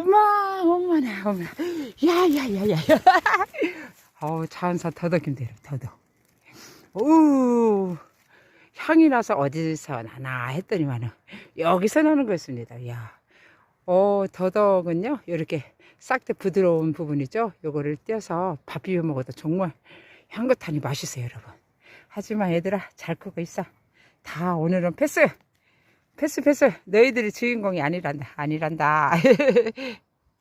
엄마나. 야야야야. 어우, 자연산 더덕인데, 더덕. 오, 향이 나서 어디서 나나 했더니만은 여기서 나는 거였습니다. 야, 더덕은요, 이렇게 싹대 부드러운 부분이죠. 요거를 떼어서 밥 비벼 먹어도 정말 향긋하니 맛있어요, 여러분. 하지만 얘들아, 잘 크고 있어. 다 오늘은 패스. 너희들이 주인공이 아니란다.